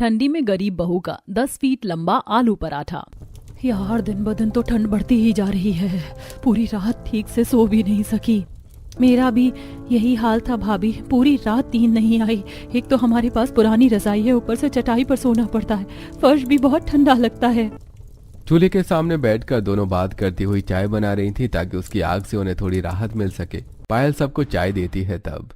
ठंडी में गरीब बहू का 10 फीट लंबा आलू पराठा। यार दिन ब दिन तो ठंड बढ़ती ही जा रही है, पूरी रात ठीक से सो भी नहीं सकी। मेरा भी यही हाल था भाभी, पूरी रात नींद नहीं आई। एक तो हमारे पास पुरानी रजाई है, ऊपर से चटाई पर सोना पड़ता है, फर्श भी बहुत ठंडा लगता है। चूल्हे के सामने बैठकर दोनों बात करती हुई चाय बना रही थी ताकि उसकी आग से उन्हें थोड़ी राहत मिल सके। पायल सबको चाय देती है तब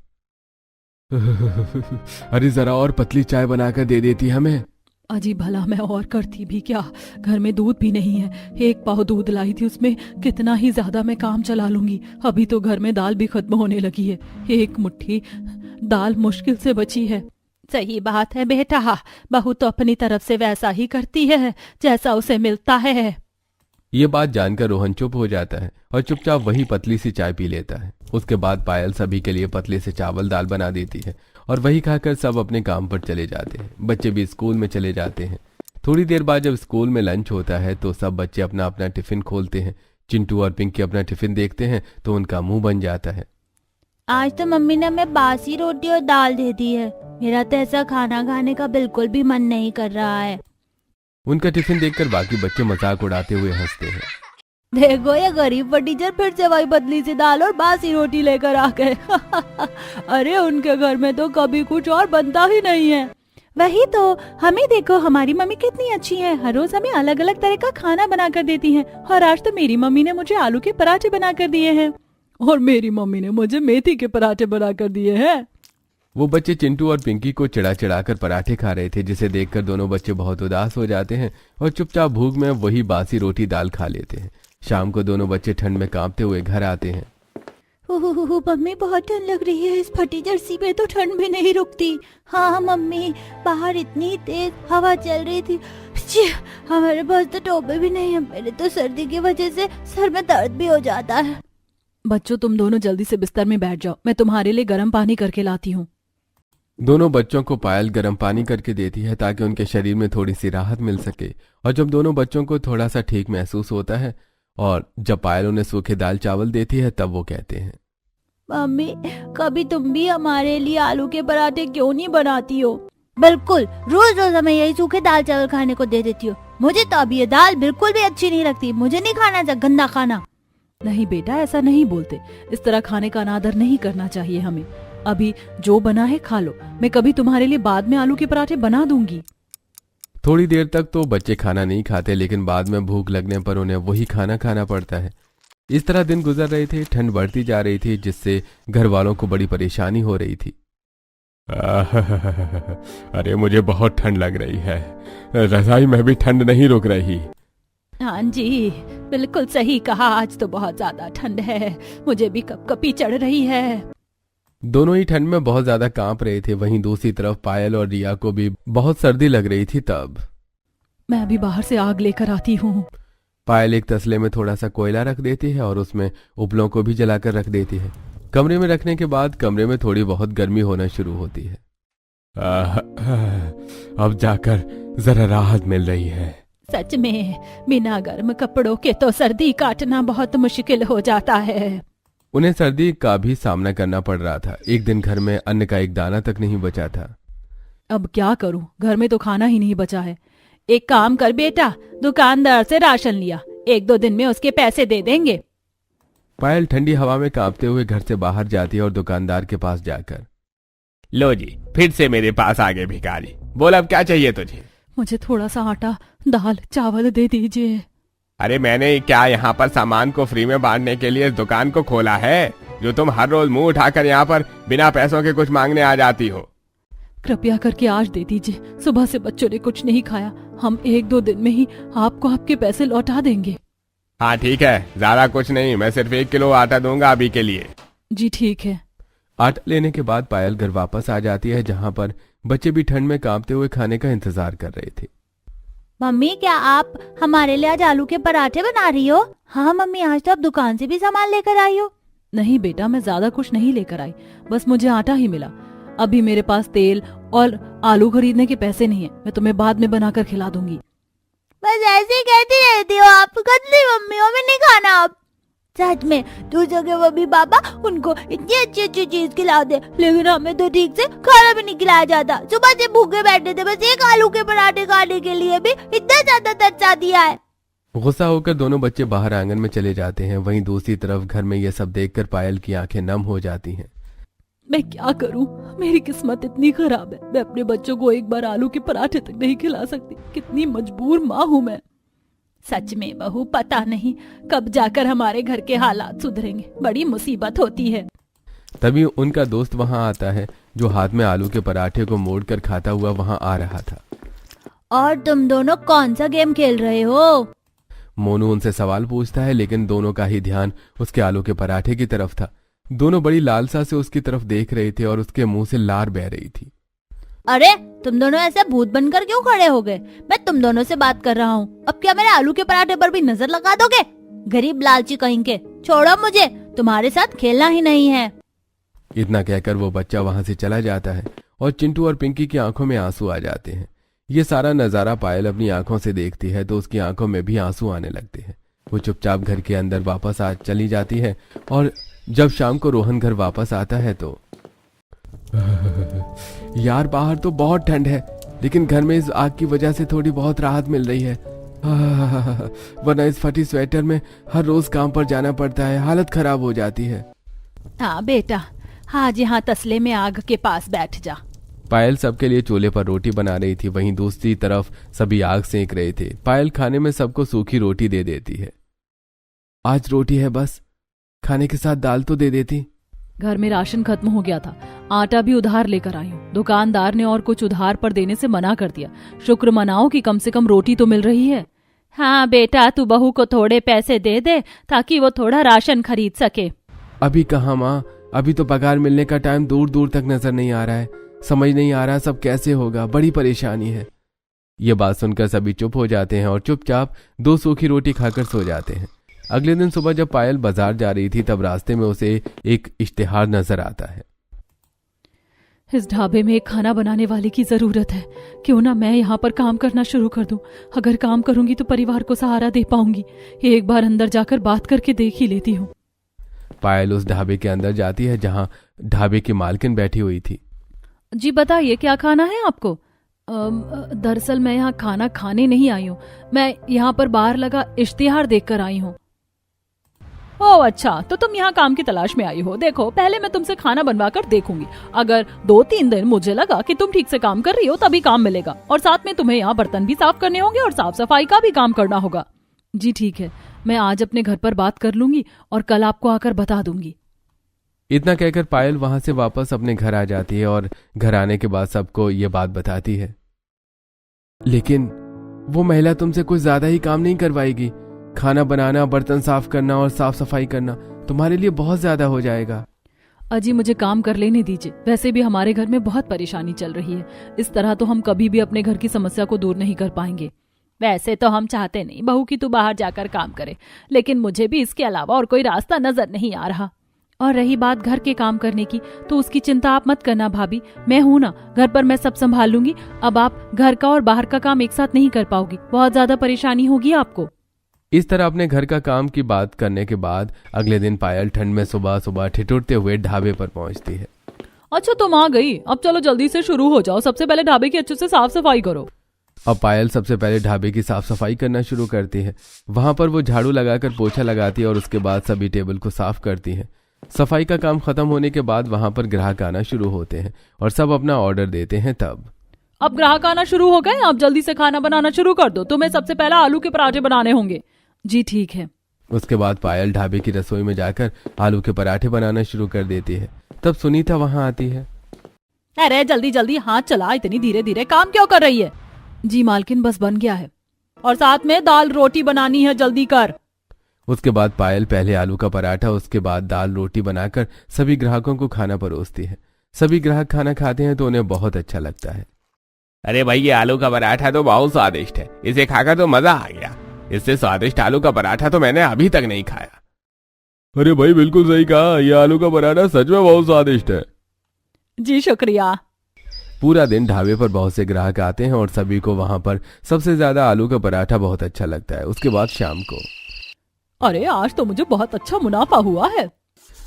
अरे जरा और पतली चाय बनाकर दे देती हमें। अजी भला मैं और करती भी क्या, घर में दूध भी नहीं है। एक पाव दूध लाई थी, उसमें कितना ही ज्यादा मैं काम चला लूंगी। अभी तो घर में दाल भी खत्म होने लगी है, एक मुट्ठी दाल मुश्किल से बची है। सही बात है बेटा, बहू तो अपनी तरफ से वैसा ही करती है जैसा उसे मिलता है। ये बात जानकर रोहन चुप हो जाता है और चुपचाप वही पतली सी चाय पी लेता है। उसके बाद पायल सभी के लिए पतले से चावल दाल बना देती है और वही खाकर सब अपने काम पर चले जाते हैं। बच्चे भी स्कूल में चले जाते हैं। थोड़ी देर बाद जब स्कूल में लंच होता है तो सब बच्चे अपना अपना टिफिन खोलते हैं। चिंटू और पिंकी अपना टिफिन देखते हैं तो उनका मुंह बन जाता है। आज तो मम्मी ने हमें बासी रोटी और दाल दे दी है, मेरा तो ऐसा खाना खाने का बिल्कुल भी मन नहीं कर रहा है। उनका टिफिन देखकर बाकी बच्चे मजाक उड़ाते हुए हंसते हैं। देखो ये गरीब टीचर फिर से वही बदली सी दाल और बासी रोटी लेकर आ गए। अरे उनके घर में तो कभी कुछ और बनता ही नहीं है। वही तो, हमें देखो हमारी मम्मी कितनी अच्छी है, हर रोज हमें अलग अलग तरह का खाना बना कर देती है। और आज तो मेरी मम्मी ने मुझे आलू के पराठे बना कर दिए हैं और मेरी मम्मी ने मुझे मेथी के पराठे बना कर दिए हैं। वो बच्चे चिंटू और पिंकी को चिढ़ा चिढ़ाकर पराठे खा रहे थे, जिसे देखकर दोनों बच्चे बहुत उदास हो जाते हैं और चुपचाप भूख में वही बासी रोटी दाल खा लेते हैं। शाम को दोनों बच्चे ठंड में कांपते हुए घर आते हैं। मम्मी बहुत ठंड लग रही है, इस फटी जर्सी पे तो ठंड भी नहीं रुकती। हाँ मम्मी, बाहर इतनी तेज हवा चल रही थी, हमारे पास तो टोपे भी नहीं है। मेरे तो सर्दी की वजह से सर में दर्द भी हो जाता है। बच्चों तुम दोनों जल्दी से बिस्तर में बैठ जाओ, मैं तुम्हारे लिए गर्म पानी करके लाती हूँ। दोनों बच्चों को पायल गर्म पानी करके देती है ताकि उनके शरीर में थोड़ी सी राहत मिल सके। और जब दोनों बच्चों को थोड़ा सा ठीक महसूस होता है और जब पायल उन्हें सूखे दाल चावल देती है तब वो कहते हैं, मम्मी कभी तुम भी हमारे लिए आलू के पराठे क्यों नहीं बनाती हो? बिल्कुल, रोज रोज हमें यही सूखे दाल चावल खाने को दे देती हो। मुझे तो अभी ये दाल बिल्कुल भी अच्छी नहीं लगती, मुझे नहीं खाना चाहिए गंदा खाना। नहीं बेटा, ऐसा नहीं बोलते, इस तरह खाने का अनादर नहीं करना चाहिए हमें। अभी जो बना है खा लो, मैं कभी तुम्हारे लिए बाद में आलू के पराठे बना दूंगी। थोड़ी देर तक तो बच्चे खाना नहीं खाते, लेकिन बाद में भूख लगने पर उन्हें वही खाना खाना पड़ता है। इस तरह दिन गुजर रहे थे। ठंड बढ़ती जा रही थी, जिससे घर वालों को बड़ी परेशानी हो रही थी। अरे मुझे बहुत ठंड लग रही है, रजाई में भी ठंड नहीं रुक रही। हाँ जी, बिल्कुल सही कहा, आज तो बहुत ज्यादा ठंड है, मुझे भी कपकपी चढ़ रही है। दोनों ही ठंड में बहुत ज्यादा कांप रहे थे। वहीं दूसरी तरफ पायल और रिया को भी बहुत सर्दी लग रही थी। तब मैं अभी बाहर से आग लेकर आती हूँ। पायल एक तसले में थोड़ा सा कोयला रख देती है और उसमें उपलों को भी जलाकर रख देती है। कमरे में रखने के बाद कमरे में थोड़ी बहुत गर्मी होना शुरू होती है। अब जाकर जरा राहत मिल रही है। सच में बिना गर्म कपड़ों के तो सर्दी काटना बहुत मुश्किल हो जाता है। उन्हें सर्दी का भी सामना करना पड़ रहा था। एक दिन घर में अन्न का एक दाना तक नहीं बचा था। अब क्या करूं, घर में तो खाना ही नहीं बचा है। एक काम कर बेटा, दुकानदार से राशन लिया, 1-2 दिन में उसके पैसे दे देंगे। पायल ठंडी हवा में कांपते हुए घर से बाहर जाती है और दुकानदार के पास जाकर, लो जी, फिर से मेरे पास आ गए भिखारी, बोल अब क्या चाहिए तुझे? मुझे थोड़ा सा आटा, दाल, चावल दे दीजिए। अरे मैंने क्या यहाँ पर सामान को फ्री में बांटने के लिए इस दुकान को खोला है, जो तुम हर रोज मुंह उठाकर यहाँ पर बिना पैसों के कुछ मांगने आ जाती हो? कृपया करके आज दे दीजिए, सुबह से बच्चों ने कुछ नहीं खाया, हम 1-2 दिन में ही आपको आपके पैसे लौटा देंगे। हाँ ठीक है, ज्यादा कुछ नहीं, मैं सिर्फ 1 किलो आटा दूंगा अभी के लिए। जी ठीक है। आटा लेने के बाद पायल घर वापस आ जाती है, जहाँ पर बच्चे भी ठंड में कांपते हुए खाने का इंतजार कर रहे थे। मम्मी क्या आप हमारे लिए आज आलू के पराठे बना रही हो? हाँ मम्मी, आज तो आप दुकान से भी सामान लेकर आई हो। नहीं बेटा, मैं ज्यादा कुछ नहीं लेकर आई, बस मुझे आटा ही मिला। अभी मेरे पास तेल और आलू खरीदने के पैसे नहीं है, मैं तुम्हें बाद में बनाकर खिला दूंगी। बस ऐसे ही कहती रहती हो आप, गंदी मम्मी हो, मैं नहीं खाना अब। सच में तू जगह मम्मी पापा उनको इतनी अच्छी अच्छी चीज खिला दे, लेकिन हमें तो ठीक से खाना भी नहीं खिलाया जाता। सुबह से भूखे बैठे थे, बस एक आलू के पराठे खाने के लिए भी इतना ज्यादा तरसा दिया है। गुस्सा होकर दोनों बच्चे बाहर आंगन में चले जाते हैं। वहीं दूसरी तरफ घर में ये सब देखकर पायल की आंखें नम हो जाती हैं। मैं क्या करूं? मेरी किस्मत इतनी खराब है, मैं अपने बच्चों को एक बार आलू के पराठे तक नहीं खिला सकती। कितनी मजबूर माँ हूं मैं। सच में बहू, पता नहीं कब जाकर हमारे घर के हालात सुधरेंगे, बड़ी मुसीबत होती है। तभी उनका दोस्त वहां आता है जो हाथ में आलू के पराठे को मोड़कर खाता हुआ वहां आ रहा था। और तुम दोनों कौन सा गेम खेल रहे हो? मोनू उनसे सवाल पूछता है, लेकिन दोनों का ही ध्यान उसके आलू के पराठे की तरफ था। दोनों बड़ी लालसा से उसकी तरफ देख रहे थे और उसके मुंह से लार बह रही थी। अरे तुम दोनों ऐसे भूत बनकर क्यों खड़े हो गए? मैं तुम दोनों से बात कर रहा हूँ। अब क्या मेरे आलू के पराठे पर भी नजर लगा दोगे? गरीब लालची कहीं के, छोड़ो मुझे, तुम्हारे साथ खेलना ही नहीं है। इतना कहकर वो बच्चा वहां से चला जाता है और चिंटू और पिंकी की आंखों में आंसू आ जाते हैं। ये सारा नजारा पायल अपनी आंखों से देखती है तो उसकी आंखों में भी आंसू आने लगते हैं। वो चुपचाप घर के अंदर वापस आ चली जाती है और जब शाम को रोहन घर वापस आता है तो यार बाहर तो बहुत ठंड है, लेकिन घर में इस आग की वजह से थोड़ी बहुत राहत मिल रही है। वरना इस फटी स्वेटर में हर रोज काम पर जाना पड़ता है, हालत खराब हो जाती है। हाँ बेटा, आज यहाँ तसले में आग के पास बैठ जा। पायल सबके लिए चूल्हे पर रोटी बना रही थी, वहीं दूसरी तरफ सभी आग सेंक रहे थे। पायल खाने में सबको सूखी रोटी दे देती है। आज रोटी है बस, खाने के साथ दाल तो दे देती। घर में राशन खत्म हो गया था, आटा भी उधार लेकर आई हूँ। दुकानदार ने और कुछ उधार पर देने से मना कर दिया। शुक्र मनाओ कि कम से कम रोटी तो मिल रही है। हाँ बेटा, तू बहू को थोड़े पैसे दे दे ताकि वो थोड़ा राशन खरीद सके। अभी कहाँ माँ, अभी तो पगार मिलने का टाइम दूर दूर तक नजर नहीं आ रहा है। समझ नहीं आ रहा सब कैसे होगा, बड़ी परेशानी है। ये बात सुनकर सभी चुप हो जाते हैं और चुपचाप 2 सूखी रोटी खाकर सो जाते हैं। अगले दिन सुबह जब पायल बाजार जा रही थी तब रास्ते में उसे एक इश्तिहार नजर आता है। इस ढाबे में एक खाना बनाने वाले की जरूरत है। क्यों ना मैं यहाँ पर काम करना शुरू कर दूं। अगर काम करूंगी तो परिवार को सहारा दे पाऊंगी। एक बार अंदर जाकर बात करके देख ही लेती हूँ। पायल उस ढाबे के अंदर जाती है जहाँ ढाबे की मालकिन बैठी हुई थी। जी बताइए, क्या खाना है आपको? दरअसल मैं यहाँ खाना खाने नहीं आई हूँ, मैं यहाँ पर बाहर लगा इश्तिहार देखकर आई हूँ। ओह अच्छा, तो तुम यहाँ काम की तलाश में आई हो। देखो, पहले मैं तुमसे खाना बनवा कर देखूंगी। अगर 2-3 दिन मुझे लगा कि तुम ठीक से काम कर रही हो तभी काम मिलेगा, और साथ में तुम्हें यहाँ बर्तन भी साफ करने होंगे और साफ सफाई का भी काम करना होगा। जी ठीक है, मैं आज अपने घर पर बात कर लूंगी और कल आपको आकर बता दूंगी। इतना कहकर पायल वहां से वापस अपने घर आ जाती है और घर आने के बाद सबको ये बात बताती है। लेकिन वो महिला तुमसे कुछ ज्यादा ही काम नहीं करवाएगी। खाना बनाना, बर्तन साफ करना और साफ सफाई करना तुम्हारे लिए बहुत ज्यादा हो जाएगा। अजी मुझे काम कर लेने दीजिए। वैसे भी हमारे घर में बहुत परेशानी चल रही है। इस तरह तो हम कभी भी अपने घर की समस्या को दूर नहीं कर पाएंगे। वैसे तो हम चाहते नहीं बहू कि तू बाहर जाकर काम करे, लेकिन मुझे भी इसके अलावा और कोई रास्ता नजर नहीं आ रहा। और रही बात घर के काम करने की, तो उसकी चिंता आप मत करना भाभी, मैं हूं ना, घर पर मैं सब संभाल लूंगी। अब आप घर का और बाहर का काम एक साथ नहीं कर पाओगी, बहुत ज्यादा परेशानी होगी आपको। इस तरह अपने घर का काम की बात करने के बाद अगले दिन पायल ठंड में सुबह सुबह ठिठुरते हुए ढाबे पर पहुंचती है। अच्छा तुम आ गई, अब चलो जल्दी से शुरू हो जाओ। सबसे पहले ढाबे की अच्छे से साफ सफाई करो। अब पायल सबसे पहले ढाबे की साफ सफाई करना शुरू करती है। वहां पर वो झाड़ू लगाकर पोछा लगाती है और उसके बाद सभी टेबल को साफ करती है। सफाई का काम खत्म होने के बाद वहां पर ग्राहक आना शुरू होते हैं और सब अपना ऑर्डर देते हैं। तब अब ग्राहक आना शुरू हो गए, आप जल्दी से खाना बनाना शुरू कर दो। तुम्हें सबसे पहले आलू के पराठे बनाने होंगे। जी ठीक है। उसके बाद पायल ढाबे की रसोई में जाकर आलू के पराठे बनाना शुरू कर देती है। तब सुनीता वहां आती है। अरे जल्दी जल्दी हाथ चला, इतनी धीरे धीरे काम क्यों कर रही है? जी मालकिन बस बन गया है, और साथ में दाल रोटी बनानी है, जल्दी कर। उसके बाद पायल पहले आलू का पराठा, उसके बाद दाल रोटी बनाकर सभी ग्राहकों को खाना परोसती है। सभी ग्राहक खाना खाते हैं तो उन्हें बहुत अच्छा लगता है। अरे भाई, ये आलू का पराठा तो बहुत स्वादिष्ट है, इसे खाकर तो मजा आ गया। इससे स्वादिष्ट आलू का पराठा तो मैंने अभी तक नहीं खाया। अरे भाई बिल्कुल सही कहा, ये आलू का पराठा सच में बहुत स्वादिष्ट है। जी शुक्रिया। पूरा दिन ढाबे पर बहुत से ग्राहक आते हैं और सभी को वहां पर सबसे ज्यादा आलू का पराठा बहुत अच्छा लगता है। उसके बाद शाम को अरे आज तो मुझे बहुत अच्छा मुनाफा हुआ है।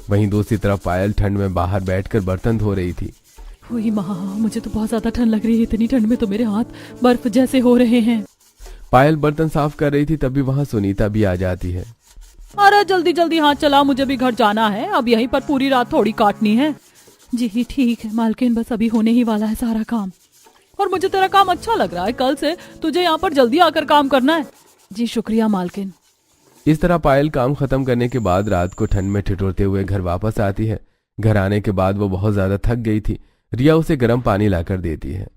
वहीं दूसरी तरफ पायल ठंड में बाहर बैठकर बर्तन धो रही थी। हुई माँ, मुझे तो बहुत ज्यादा ठंड लग रही है। इतनी ठंड में तो मेरे हाथ बर्फ जैसे हो रहे हैं। पायल बर्तन साफ कर रही थी, तभी वहां सुनीता भी आ जाती है। अरे जल्दी जल्दी हाथ चला, मुझे भी घर जाना है। अब यहीं पर पूरी रात थोड़ी काटनी है। जी ठीक है मालकिन, बस अभी होने ही वाला है सारा काम। और मुझे तेरा काम अच्छा लग रहा है। कल से तुझे यहाँ पर जल्दी आकर काम करना है। जी शुक्रिया मालकिन। इस तरह पायल काम खत्म करने के बाद रात को ठंड में ठिठुरते हुए घर वापस आती है। घर आने के बाद वो बहुत ज्यादा थक गई थी। रिया उसे गर्म पानी लाकर देती है।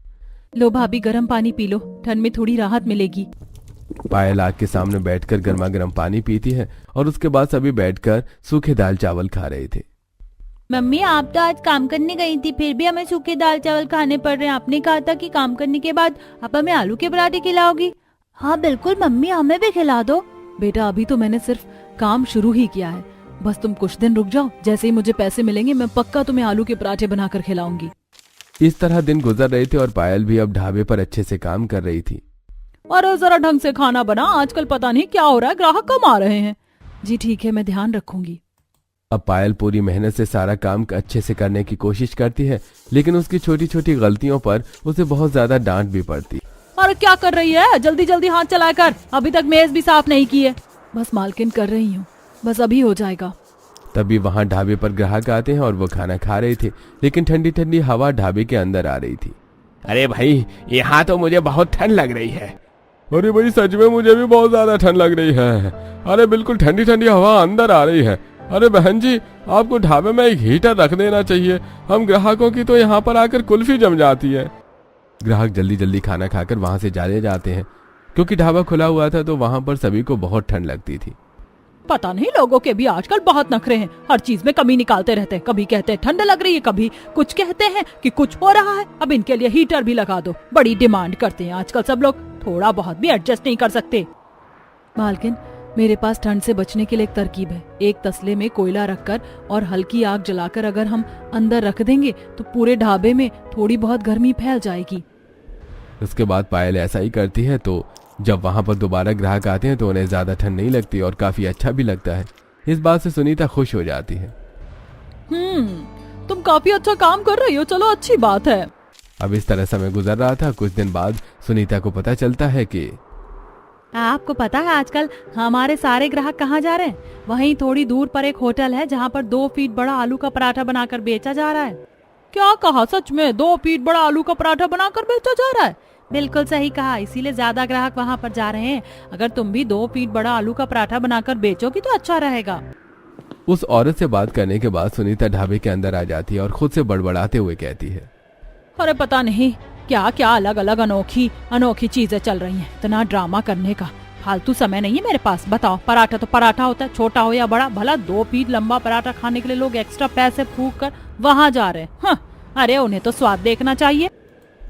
लो भाभी, गर्म पानी पी लो, ठंड में थोड़ी राहत मिलेगी। पायल आग के सामने बैठकर गर्मा गर्म पानी पीती है और उसके बाद सभी बैठकर सूखे दाल चावल खा रहे थे। मम्मी आप तो आज काम करने गई थी, फिर भी हमें सूखे दाल चावल खाने पड़ रहे हैं। आपने कहा था कि काम करने के बाद आप हमें आलू के पराठे खिलाओगी। हाँ बिल्कुल मम्मी, हमें भी खिला दो। बेटा अभी तो मैंने सिर्फ काम शुरू ही किया है, बस तुम कुछ दिन रुक जाओ। जैसे ही मुझे पैसे मिलेंगे मैं पक्का तुम्हें आलू के पराठे बनाकर खिलाऊंगी। इस तरह दिन गुजर रहे थे और पायल भी अब ढाबे पर अच्छे से काम कर रही थी। और जरा ढंग से खाना बना, आजकल पता नहीं क्या हो रहा है, ग्राहक कम आ रहे हैं। जी ठीक है, मैं ध्यान रखूंगी। अब पायल पूरी मेहनत से सारा काम अच्छे से करने की कोशिश करती है, लेकिन उसकी छोटी छोटी गलतियों पर उसे बहुत ज्यादा डांट भी पड़ती। अरे क्या कर रही है, जल्दी जल्दी हाथ चलाकर, अभी तक मेज भी साफ नहीं की है। बस मालकिन कर रही हूँ, बस अभी हो जाएगा। तभी वहां ढाबे पर ग्राहक आते हैं और वो खाना खा रहे थे, लेकिन ठंडी ठंडी हवा ढाबे के अंदर आ रही थी। अरे भाई, यहाँ तो मुझे बहुत ठंड लग रही है। अरे भाई सच में मुझे भी बहुत ज्यादा ठंड लग रही है। अरे बिल्कुल ठंडी ठंडी हवा अंदर आ रही है। अरे बहन जी, आपको ढाबे में एक हीटर रख देना चाहिए। हम ग्राहकों की तो यहाँ पर आकर कुल्फी जम जाती है। ग्राहक जल्दी जल्दी खाना खाकर वहां से चले जाते हैं, क्योंकि ढाबा खुला हुआ था तो वहां पर सभी को बहुत ठंड लगती थी। पता नहीं लोगों के भी आजकल बहुत नखरे हैं, हर चीज में कमी निकालते रहते हैं। कभी कहते हैं ठंड लग रही है, कभी कुछ कहते हैं कि कुछ हो रहा है। अब इनके लिए हीटर भी लगा दो, बड़ी डिमांड करते हैं आजकल सब लोग। थोड़ा बहुत भी एडजस्ट नहीं कर सकते। मालकिन मेरे पास ठंड से बचने के लिए एक तरकीब है। एक तसले में कोयला रखकर और हल्की आग जलाकर अगर हम अंदर रख देंगे तो पूरे ढाबे में थोड़ी बहुत गर्मी फैल जाएगी। उसके बाद पायल ऐसा ही करती है, तो जब वहां पर दोबारा ग्राहक आते हैं तो उन्हें ज्यादा ठंड नहीं लगती और काफी अच्छा भी लगता है। इस बात से सुनीता खुश हो जाती है। तुम काफी अच्छा काम कर रही हो, चलो अच्छी बात है। अब इस तरह समय गुजर रहा था। कुछ दिन बाद सुनीता को पता चलता है कि आपको पता है आजकल हमारे सारे ग्राहक कहाँ जा रहे हैं? वहीं थोड़ी दूर पर एक होटल है जहाँ पर 2 फीट बड़ा आलू का पराठा बनाकर बेचा जा रहा है। क्या कहा, सच में 2 फीट बड़ा आलू का पराठा बनाकर बेचा जा रहा है? बिल्कुल सही कहा, इसीलिए ज्यादा ग्राहक वहाँ पर जा रहे हैं। अगर तुम भी 2 फीट बड़ा आलू का पराठा बनाकर बेचोगी तो अच्छा रहेगा। उस औरत से बात करने के बाद सुनीता ढाबे के अंदर आ जाती है और खुद से बड़बड़ाते हुए कहती है, अरे पता नहीं क्या क्या अलग अलग अनोखी चीजें चल रही हैं। इतना ड्रामा करने का फालतू समय नहीं है मेरे पास। बताओ, पराठा तो पराठा होता है, छोटा हो या बड़ा। भला 2 फीट लंबा पराठा खाने के लिए लोग एक्स्ट्रा पैसे फूंक कर वहाँ जा रहे हैं। हाँ, अरे उन्हें तो स्वाद देखना चाहिए।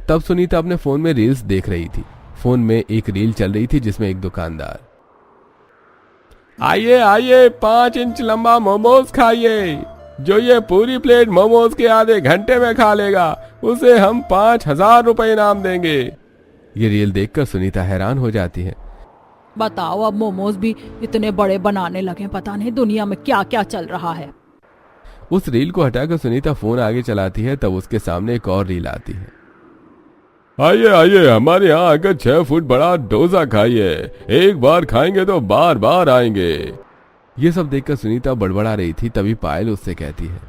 तब सुनीता अपने फोन में रील्स देख रही थी। फोन में एक रील चल रही थी जिसमें एक दुकानदार, आइए आइए 5 इंच लंबा मोमोज खाइए। जो ये पूरी प्लेट मोमोज के आधे घंटे में खा लेगा उसे हम 5,000 रुपए इनाम देंगे। ये रील देखकर सुनीता हैरान हो जाती है। बताओ, अब मोमोज भी इतने बड़े बनाने लगे। पता नहीं दुनिया में क्या क्या चल रहा है। उस रील को हटाकर सुनीता फोन आगे चलाती है, तब उसके सामने एक और रील आती है। आइए आइए हमारे यहाँ आकर 6 फुट बड़ा डोसा खाइए। एक बार खाएंगे तो बार बार आएंगे। ये सब देखकर सुनीता बड़बड़ा रही थी। तभी पायल उससे कहती है,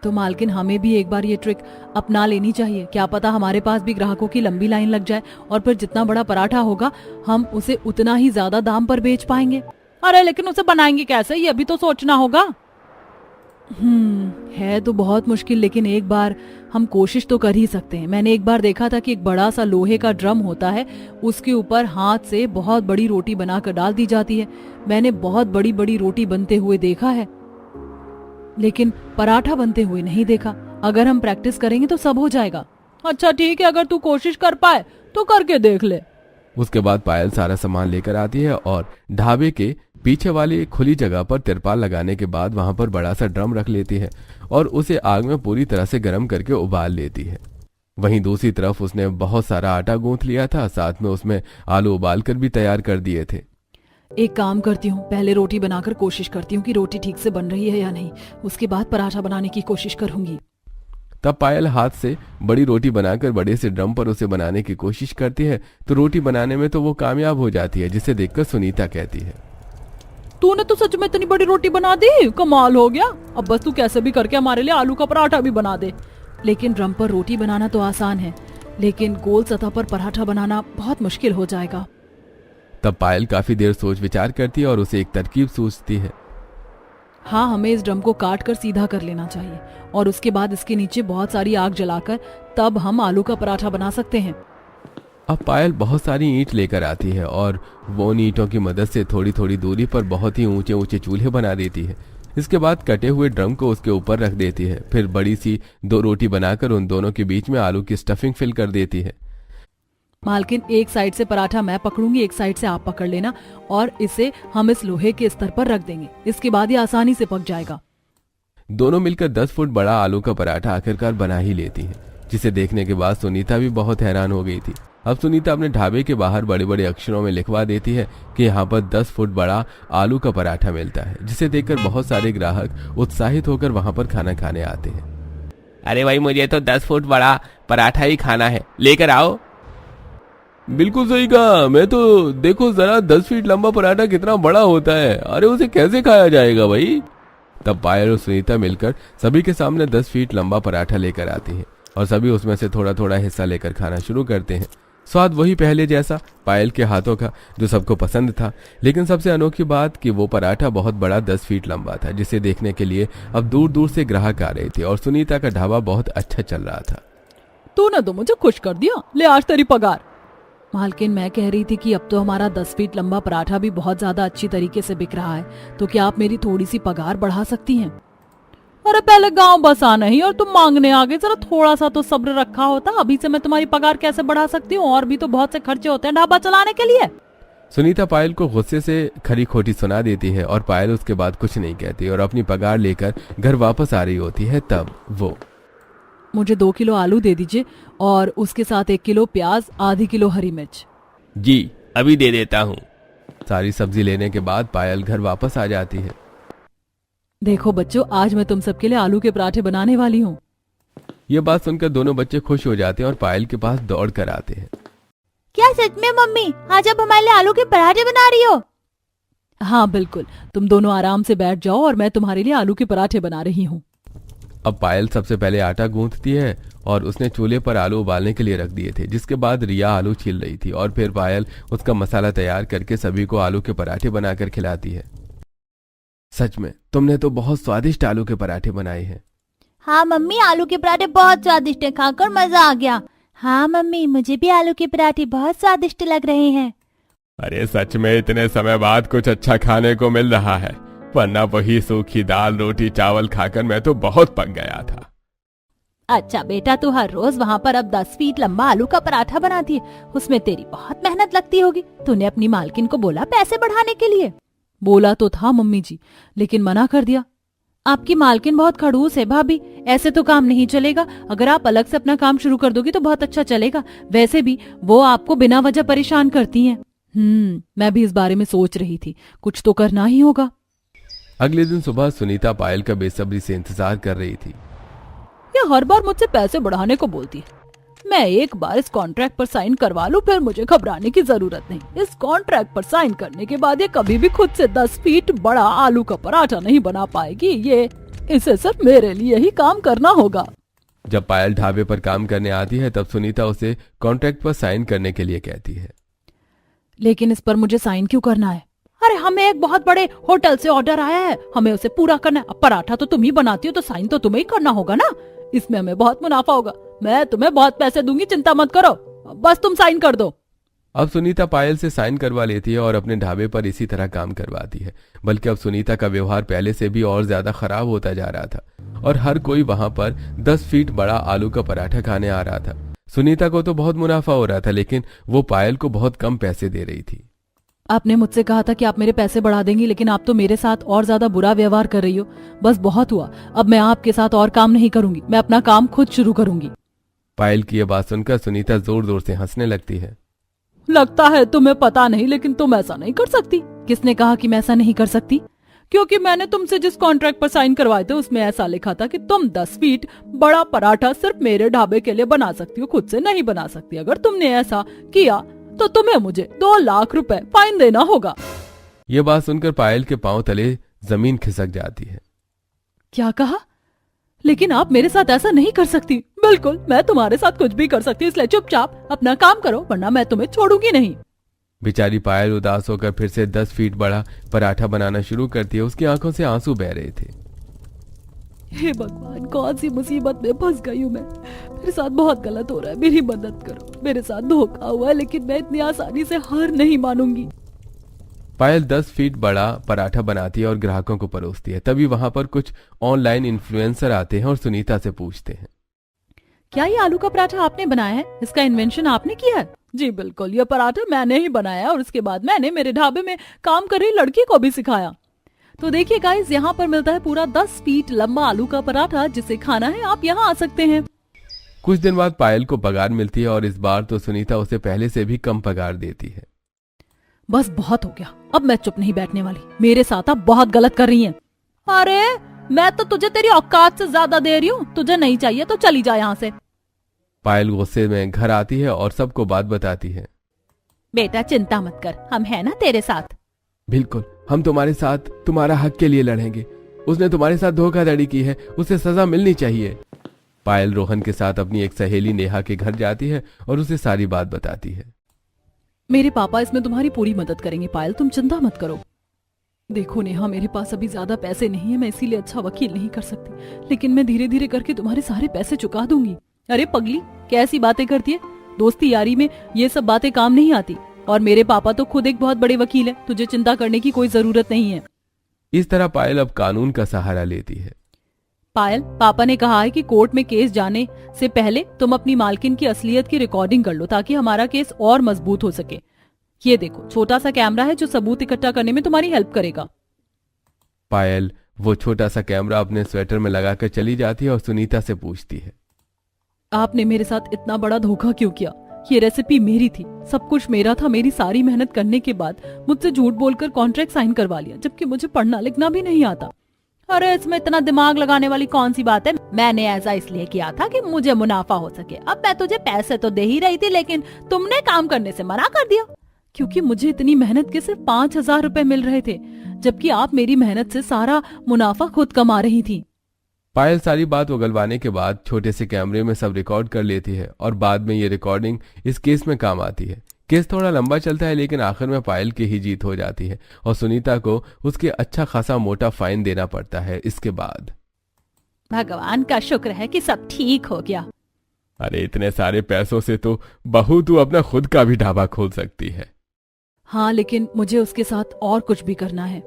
तो मालकिन हमें भी एक बार ये ट्रिक अपना लेनी चाहिए। क्या पता हमारे पास भी ग्राहकों की लंबी लाइन लग जाए और फिर जितना बड़ा पराठा होगा हम उसे उतना ही ज्यादा दाम पर बेच पाएंगे। अरे लेकिन उसे बनाएंगे कैसे, ये भी तो सोचना होगा। है तो बहुत मुश्किल, लेकिन एक बार हम कोशिश तो कर ही सकते हैं। मैंने एक बार देखा था कि एक बड़ा सा लोहे का ड्रम होता है, उसके ऊपर हाथ से बहुत बड़ी रोटी बनाकर डाल दी जाती है। मैंने बहुत बड़ी बड़ी रोटी बनते हुए देखा है, लेकिन पराठा बनते हुए नहीं देखा। अगर हम प्रैक्टिस करेंगे तो सब हो जाएगा। अच्छा ठीक है, अगर तू कोशिश कर पाए तो करके देख ले। उसके बाद पायल सारा सामान लेकर आती है और ढाबे के पीछे वाली एक खुली जगह पर तिरपाल लगाने के बाद वहां पर बड़ा सा ड्रम रख लेती है और उसे आग में पूरी तरह से गर्म करके उबाल लेती है। वहीं दूसरी तरफ उसने बहुत सारा आटा गूंथ लिया था, साथ में उसमें आलू उबाल कर भी तैयार कर दिए थे। एक काम करती हूँ, पहले रोटी बनाकर कोशिश करती हूँ कि रोटी ठीक से बन रही है या नहीं, उसके बाद पराठा बनाने की कोशिश करूंगी। तब पायल हाथ से बड़ी रोटी बनाकर बड़े से ड्रम पर उसे बनाने की कोशिश करती है तो रोटी बनाने में तो वो कामयाब हो जाती है, जिसे देखकर सुनीता कहती है, तूने तो सच में इतनी बड़ी रोटी बना दी, कमाल हो गया। अब बस तू कैसे भी करके हमारे लिए आलू का पराठा भी बना दे। लेकिन ड्रम पर रोटी बनाना तो आसान है, लेकिन गोल सतह पर पराठा बनाना बहुत मुश्किल हो जाएगा। तब पायल काफी देर सोच विचार करती है और उसे एक तरकीब सूझती है। हाँ, हमें इस ड्रम को काट कर सीधा कर लेना चाहिए और उसके बाद इसके नीचे बहुत सारी आग जलाकर तब हम आलू का पराठा बना सकते हैं। अब पायल बहुत सारी ईंट लेकर आती है और वो उन ईंटों की मदद से थोड़ी थोड़ी दूरी पर बहुत ही ऊंचे ऊंचे चूल्हे बना देती है। इसके बाद कटे हुए ड्रम को उसके ऊपर रख देती है। फिर बड़ी सी 2 रोटी बनाकर उन दोनों के बीच में आलू की स्टफिंग फिल कर देती है। मालकिन, एक साइड से पराठा मैं पकड़ूंगी, एक साइड से आप पकड़ लेना और इसे हम इस लोहे के स्तर पर रख देंगे। इसके बाद ये आसानी से पक जाएगा। दोनों मिलकर 10 फुट बड़ा आलू का पराठा आखिरकार बना ही लेती है, जिसे देखने के बाद सुनीता भी बहुत हैरान हो गई थी। अब सुनीता अपने ढाबे के बाहर बड़े बड़े अक्षरों में लिखवा देती है कि यहाँ पर 10 फुट बड़ा आलू का पराठा मिलता है, जिसे देखकर बहुत सारे ग्राहक उत्साहित होकर वहां पर खाना खाने आते हैं। अरे भाई, मुझे तो 10 फुट बड़ा पराठा ही खाना है, लेकर आओ। बिल्कुल सही कहा, मैं तो देखो जरा 10 फीट लंबा पराठा कितना बड़ा होता है। अरे उसे कैसे खाया जाएगा भाई। तब पायल और सुनीता मिलकर सभी के सामने 10 फीट लंबा पराठा लेकर आती है और सभी उसमें से थोड़ा थोड़ा हिस्सा लेकर खाना शुरू करते हैं। स्वाद वही पहले जैसा, पायल के हाथों का, जो सबको पसंद था। लेकिन सबसे अनोखी बात कि वो पराठा बहुत बड़ा 10 फीट लंबा था, जिसे देखने के लिए अब दूर दूर से ग्राहक आ रहे थे और सुनीता का ढाबा बहुत अच्छा चल रहा था। तूने तो मुझे खुश कर दिया, ले आज तेरी पगार। मालकिन, मैं कह रही थी कि अब तो हमारा 10 फीट लंबा पराठा भी बहुत ज्यादा अच्छी तरीके से बिक रहा है, तो क्या आप मेरी थोड़ी सी पगार बढ़ा सकती हैं? अरे पहले गांव बसा नहीं और तुम मांगने आ गए, जरा थोड़ा सा तो सब्र रखा होता। अभी से मैं तुम्हारी पगार कैसे बढ़ा सकती हूँ? और भी तो बहुत से खर्चे होते हैं ढाबा चलाने के लिए। सुनीता पायल को गुस्से से खरी खोटी सुना देती है और पायल उसके बाद कुछ नहीं कहती और अपनी पगार लेकर घर वापस आ रही होती है। तब वो, मुझे 2 किलो आलू दे दीजिए और उसके साथ 1 किलो प्याज, आधी किलो हरी मिर्च। जी, अभी दे देता हूँ। सारी सब्जी लेने के बाद पायल घर वापस आ जाती है। देखो बच्चों, आज मैं तुम सबके लिए आलू के पराठे बनाने वाली हूँ। ये बात सुनकर दोनों बच्चे खुश हो जाते हैं और पायल के पास दौड़ कर आते हैं। क्या सच में मम्मी, आज आप हमारे लिए आलू के पराठे बना रही हो? हाँ बिल्कुल, तुम दोनों आराम से बैठ जाओ और मैं तुम्हारे लिए आलू के पराठे बना रही हूँ। अब पायल सबसे पहले आटा गूंथती है और उसने चूल्हे पर आलू उबालने के लिए रख दिए थे, जिसके बाद रिया आलू छील रही थी और फिर पायल उसका मसाला तैयार करके सभी को आलू के पराठे बनाकर खिलाती है। सच में तुमने तो बहुत स्वादिष्ट आलू के पराठे बनाए हैं। हाँ मम्मी, आलू के पराठे बहुत स्वादिष्ट है, खाकर मजा आ गया। हाँ मम्मी, मुझे भी आलू के पराठे बहुत स्वादिष्ट लग रहे हैं। अरे सच में इतने समय बाद कुछ अच्छा खाने को मिल रहा है, वरना वही सूखी दाल रोटी चावल खाकर मैं तो बहुत पक गया था। अच्छा बेटा, तू हर रोज वहाँ पर अब 10 फीट लंबा आलू का पराठा बनाती है, उसमें तेरी बहुत मेहनत लगती होगी। तूने अपनी मालकिन को बोला पैसे बढ़ाने के लिए? बोला तो था मम्मी जी, लेकिन मना कर दिया। आपकी मालकिन बहुत खड़ूस है भाभी, ऐसे तो काम नहीं चलेगा। अगर आप अलग से अपना काम शुरू कर दोगी तो बहुत अच्छा चलेगा। वैसे भी वो आपको बिना वजह परेशान करती हैं। मैं भी इस बारे में सोच रही थी, कुछ तो करना ही होगा। अगले दिन सुबह सुनीता पायल का बेसब्री से इंतजार कर रही थी। ये हर बार मुझसे पैसे बढ़ाने को बोलती है। मैं एक बार इस कॉन्ट्रैक्ट पर साइन करवा लूं, फिर मुझे घबराने की जरूरत नहीं। इस कॉन्ट्रैक्ट पर साइन करने के बाद ये कभी भी खुद से 10 फीट बड़ा आलू का पराठा नहीं बना पाएगी। इसे सिर्फ मेरे लिए ही काम करना होगा। जब पायल ढाबे पर काम करने आती है तब सुनीता उसे कॉन्ट्रैक्ट पर साइन करने के लिए कहती है। लेकिन इस पर मुझे साइन क्यों करना है? अरे हमें एक बहुत बड़े होटल से ऑर्डर आया है, हमें उसे पूरा करना है। अब पराठा तो तुम ही बनाती हो, तो साइन तो तुम्हें ही करना होगा ना। इसमें हमें बहुत मुनाफा होगा, मैं तुम्हें बहुत पैसे दूंगी, चिंता मत करो, बस तुम साइन कर दो। अब सुनीता पायल से साइन करवा लेती है और अपने ढाबे पर इसी तरह काम करवाती है। बल्कि अब सुनीता का व्यवहार पहले से भी और ज्यादा खराब होता जा रहा था और हर कोई वहां पर 10 फीट बड़ा आलू का पराठा खाने आ रहा था। सुनीता को तो बहुत मुनाफा हो रहा था, लेकिन वो पायल को बहुत कम पैसे दे रही थी। आपने मुझसे कहा था कि आप मेरे पैसे बढ़ा देंगी, लेकिन आप तो मेरे साथ और ज्यादा बुरा व्यवहार कर रही हो। बस बहुत हुआ, अब मैं आपके साथ और काम नहीं करूंगी, मैं अपना काम खुद शुरू करूंगी। पायल की यह बात सुनकर सुनीता जोर जोर से हंसने लगती है। लगता है तुम्हें पता नहीं, लेकिन तुम ऐसा नहीं कर सकती। किसने कहा कि मैं ऐसा नहीं कर सकती? क्योंकि मैंने तुमसे जिस कॉन्ट्रैक्ट पर साइन करवाए थे उसमें ऐसा लिखा था कि तुम 10 फीट बड़ा पराठा सिर्फ मेरे ढाबे के लिए बना सकती हो, खुद से नहीं बना सकती। अगर तुमने ऐसा किया तो तुम्हें मुझे 2 लाख रुपए फाइन देना होगा। ये बात सुनकर पायल के पांव तले जमीन खिसक जाती है। क्या कहा? लेकिन आप मेरे साथ ऐसा नहीं कर सकती। बिल्कुल, मैं तुम्हारे साथ कुछ भी कर सकती हूँ, इसलिए चुपचाप अपना काम करो वरना मैं तुम्हें छोड़ूंगी नहीं। बेचारी पायल उदास होकर फिर से 10 फीट बड़ा पराठा बनाना शुरू करती है। उसकी आंखों से आंसू बह रहे थे। हे भगवान, कौन सी मुसीबत में फंस गई हूँ मैं। मेरे साथ बहुत गलत हो रहा है, मेरी मदद करो। मेरे साथ धोखा हुआ है लेकिन मैं इतनी आसानी से हार नहीं मानूंगी। पायल 10 फीट बड़ा पराठा बनाती है और ग्राहकों को परोसती है। तभी वहां पर कुछ ऑनलाइन इन्फ्लुएंसर आते हैं और सुनीता से पूछते हैं, क्या ये आलू का पराठा आपने बनाया है? इसका इन्वेंशन आपने किया है? जी बिल्कुल, ये पराठा मैंने ही बनाया और उसके बाद मैंने मेरे ढाबे में काम कर रही लड़की को भी सिखाया। तो देखिए गाइस, यहाँ पर मिलता है पूरा 10 फीट लंबा आलू का पराठा। जिसे खाना है आप यहाँ आ सकते हैं। कुछ दिन बाद पायल को पगार मिलती है और इस बार तो सुनीता उसे पहले से भी कम पगार देती है। बस बहुत हो गया, अब मैं चुप नहीं बैठने वाली। मेरे साथ आप बहुत गलत कर रही हैं। अरे मैं तो तुझे तेरी औकात से ज्यादा दे रही हूँ, तुझे नहीं चाहिए तो चली जा यहाँ से। पायल गुस्से में घर आती है और सबको बात बताती है। बेटा चिंता मत कर, हम है ना तेरे साथ। बिल्कुल, हम तुम्हारे साथ तुम्हारा हक के लिए लड़ेंगे। उसने तुम्हारे साथ धोखाधड़ी की है, उसे सजा मिलनी चाहिए। पायल रोहन के साथ अपनी एक सहेली नेहा के घर जाती है और उसे सारी बात बताती है। मेरे पापा इसमें तुम्हारी पूरी मदद करेंगे पायल, तुम चिंता मत करो। देखो नेहा, मेरे पास अभी ज्यादा पैसे नहीं है, मैं इसीलिए अच्छा वकील नहीं कर सकती, लेकिन मैं धीरे धीरे करके तुम्हारे सारे पैसे चुका दूंगी। अरे पगली, कैसी बातें करती है? दोस्ती यारी में ये सब बातें काम नहीं आती। और मेरे पापा तो खुद एक बहुत बड़े वकील है, तुझे चिंता करने की कोई जरूरत नहीं है। इस तरह पायल अब कानून का सहारा लेती है। पायल, पापा ने कहा है कि कोर्ट में केस जाने से पहले तुम अपनी मालकिन की असलियत की रिकॉर्डिंग कर लो ताकि हमारा केस और मजबूत हो सके। ये देखो, छोटा सा कैमरा है जो सबूत इकट्ठा करने में तुम्हारी हेल्प करेगा। पायल वो छोटा सा कैमरा अपने स्वेटर में लगाकर चली जाती है और सुनीता से पूछती है, आपने मेरे साथ इतना बड़ा धोखा क्यों किया? ये रेसिपी मेरी थी, सब कुछ मेरा था। मेरी सारी मेहनत करने के बाद मुझसे झूठ बोलकर कॉन्ट्रैक्ट साइन करवा लिया, जबकि मुझे पढ़ना लिखना भी नहीं आता। अरे इसमें इतना दिमाग लगाने वाली कौन सी बात है? मैंने ऐसा इसलिए किया था कि मुझे मुनाफा हो सके। अब मैं तुझे पैसे तो दे ही रही थी, लेकिन तुमने काम करने से मना कर दिया। क्योंकि मुझे इतनी मेहनत के सिर्फ 5,000 रुपए मिल रहे थे, जबकि आप मेरी मेहनत से सारा मुनाफा खुद कमा रही थी। पायल सारी बात उगलवाने के बाद छोटे से कैमरे में सब रिकॉर्ड कर लेती है और बाद में ये रिकॉर्डिंग इस केस में काम आती है। केस थोड़ा लंबा चलता है लेकिन आखिर में पायल की ही जीत हो जाती है और सुनीता को उसके अच्छा खासा मोटा फाइन देना पड़ता है। इसके बाद भगवान का शुक्र है कि सब ठीक हो गया। अरे इतने सारे पैसों से तो बहू तू अपना खुद का भी ढाबा खोल सकती है। हाँ, लेकिन मुझे उसके साथ और कुछ भी करना है।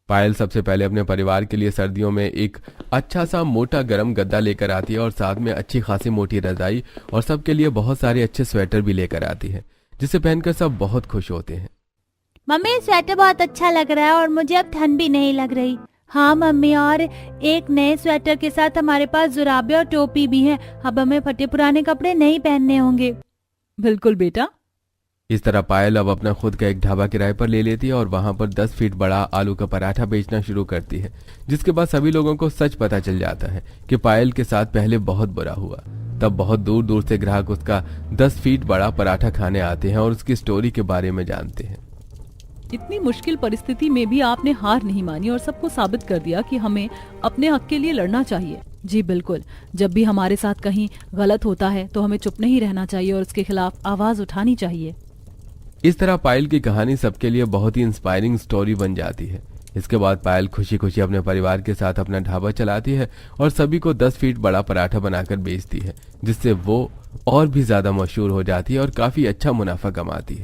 पायल सबसे पहले अपने परिवार के लिए सर्दियों में एक अच्छा सा मोटा गरम गद्दा लेकर आती है और साथ में अच्छी खासी मोटी रजाई और सबके लिए बहुत सारे अच्छे स्वेटर भी लेकर आती है, जिसे पहनकर सब बहुत खुश होते हैं। मम्मी स्वेटर बहुत अच्छा लग रहा है और मुझे अब ठंड भी नहीं लग रही। हाँ मम्मी, और एक नए स्वेटर के साथ हमारे पास जुराबे और टोपी भी है। अब हमें फटे पुराने कपड़े नहीं पहनने होंगे। बिल्कुल बेटा। इस तरह पायल अब अपना खुद का एक ढाबा किराए पर ले लेती है और वहां पर 10 फीट बड़ा आलू का पराठा बेचना शुरू करती है, जिसके बाद सभी लोगों को सच पता चल जाता है कि पायल के साथ पहले बहुत बुरा हुआ। तब बहुत दूर दूर से ग्राहक उसका 10 फीट बड़ा पराठा खाने आते हैं और उसकी स्टोरी के बारे में जानते हैं। इतनी मुश्किल परिस्थिति में भी आपने हार नहीं मानी और सबको साबित कर दिया कि हमें अपने हक के लिए लड़ना चाहिए। जी बिल्कुल, जब भी हमारे साथ कहीं गलत होता है तो हमें चुप नहीं रहना चाहिए और उसके खिलाफ आवाज उठानी चाहिए। इस तरह पायल की कहानी सबके लिए बहुत ही इंस्पायरिंग स्टोरी बन जाती है। इसके बाद पायल खुशी खुशी अपने परिवार के साथ अपना ढाबा चलाती है और सभी को 10 फीट बड़ा पराठा बनाकर बेचती है, जिससे वो और भी ज्यादा मशहूर हो जाती है और काफी अच्छा मुनाफा कमाती है।